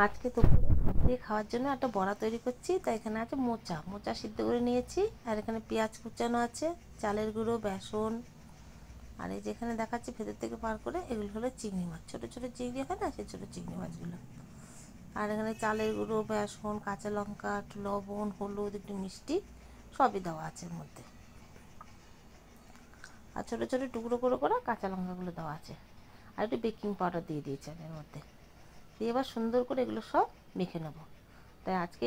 আজকে দুপুরে ভাত দিয়ে খাওয়ার জন্য একটা বড়া তৈরি করছি। তাই এখানে আছে মোচা সিদ্ধ করে নিয়েছি, আর এখানে পেঁয়াজ কুচানো আছে, চালের গুঁড়ো, বেসন, আর এই যেখানে দেখাচ্ছি ভেতর থেকে পার করে, এগুলো হলো চিংড়ি মাছ, ছোটো ছোটো চিংড়ি হয় না, সেই ছোটো চিংড়ি মাছগুলো। আর এখানে চালের গুঁড়ো, বেসন, কাঁচা লঙ্কা, একটু লবণ, হলুদ, একটু মিষ্টি সবই দেওয়া আছে এর মধ্যে। আর ছোটো ছোটো টুকরো করে করে কাঁচা লঙ্কাগুলো দেওয়া আছে, আর একটু বেকিং পাউডার দিয়ে দিয়েছি এর মধ্যে। দিয়ে এবার সুন্দর করে এগুলো সব মেখে নেব। তাই আজকে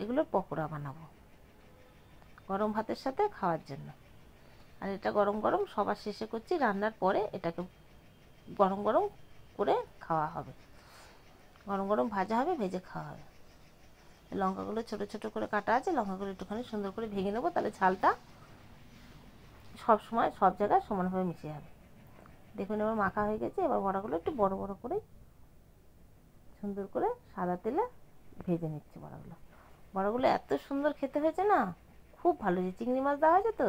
এগুলোর পকোড়া বানাবো গরম ভাতের সাথে খাওয়ার জন্য। আর এটা গরম গরম সবার শেষে করছি, রান্নার পরে এটাকে গরম গরম করে খাওয়া হবে, গরম গরম ভাজা হবে, ভেজে খাওয়া হবে। লঙ্কাগুলো ছোটো ছোটো করে কাটা আছে, লঙ্কাগুলো একটুখানি সুন্দর করে ভেঙে নেবো, তাহলে ঝালটা সব সময় সব জায়গায় সমানভাবে মিশে যাবে। দেখুন এবার মাখা হয়ে গেছে। এবার বড়াগুলো একটু বড় বড় করে সুন্দর করে সাদা তেলে ভেজে নিচ্ছি বড়াগুলো। বড়াগুলো এত সুন্দর খেতে হয়েছে না, খুব ভালো হয়েছে। চিংড়ি মাছ দেওয়া হয়েছে তো,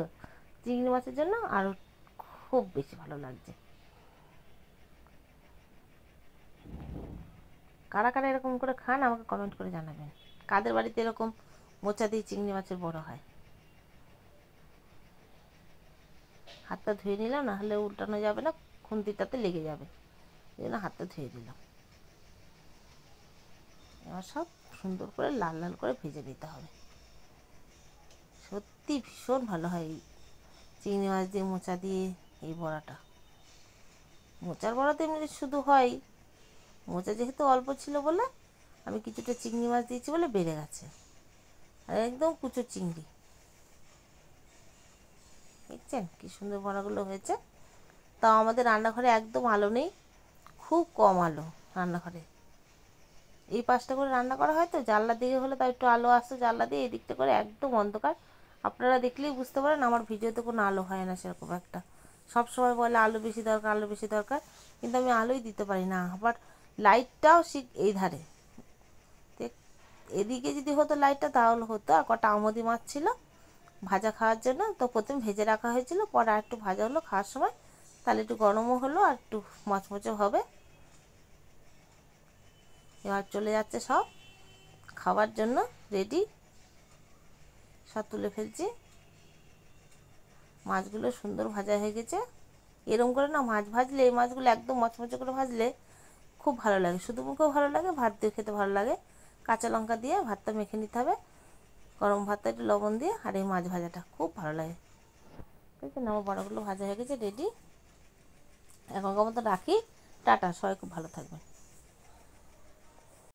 চিংড়ি মাছের জন্য আরও খুব বেশি ভালো লাগছে। কারা কারা এরকম করে খান আমাকে কমেন্ট করে জানাবেন, কাদের বাড়িতে এরকম মোচা দিয়ে চিংড়ি মাছের বড় হয়। হাতটা ধুয়ে নিলাম, না হলে উল্টানো যাবে না, খুন্তিটাতে লেগে যাবে, এই জন্য হাতটা ধুয়ে দিলাম। এবার সব সুন্দর করে লাল লাল করে ভেজে নিতে হবে। সত্যি ভীষণ ভালো হয় এই চিংড়ি মাছ দিয়ে মোচা দিয়ে এই বড়াটা। মোচার বড়া তো এমনি শুধু হয়, মোচা যেহেতু অল্প ছিল বলে আমি কিছুটা চিংড়ি মাছ দিয়েছি বলে বেড়ে গেছে। আর একদম কুচো চিংড়ি, দেখছেন কি সুন্দর বড়াগুলো হয়েছে। তাও আমাদের রান্নাঘরে একদম আলো নেই, খুব কম আলো রান্নাঘরে। এই পাশটা করে রান্না করা হয় তো, জানলা দিকে হলে তাও একটু আলো আসতো, জানলা দিয়ে এই দিকটা করে একদম অন্ধকার। আপনারা দেখলেই বুঝতে পারেন আমার ভিডিওতে কোনো আলো হয় না সেরকম একটা। সব সময় বলে আলো বেশি দরকার, আলো বেশি দরকার, কিন্তু আমি আলোই দিতে পারি না। আবার লাইটটাও ঠিক এই ধারে, এদিকে যদি হতো লাইটটা তাহলে হতো। আর কটা আমোদি মাছ ছিল ভাজা খাওয়ার জন্য, তো প্রথমে ভেজে রাখা হয়েছিল, পরে আর একটু ভাজা হলো খাওয়ার সময়, তাহলে একটু গরমও হলো আর একটু মচমচে হবে। এবার চলে যাচ্ছে সব খাবার জন্য রেডি, সব তুলে ফেলছি। মাছগুলো সুন্দর ভাজা হয়ে গেছে। এরম করে না মাছ ভাজলে, এই মাছগুলো একদম মচমচে করে ভাজলে খুব ভালো লাগে, শুধু মুখেও ভালো লাগে, ভাত দিয়ে খেতে ভালো লাগে। কাঁচা লঙ্কা দিয়ে ভাতটা মেখে নিতে হবে, গরম ভাতটা একটু লবণ দিয়ে, আর এই মাছ ভাজাটা খুব ভালো লাগে। ঠিক আছে, আমার বড়াগুলো ভাজা হয়ে গেছে রেডি। এখনকার মতো রাখি, টাটা, সবাই খুব ভালো থাকবেন।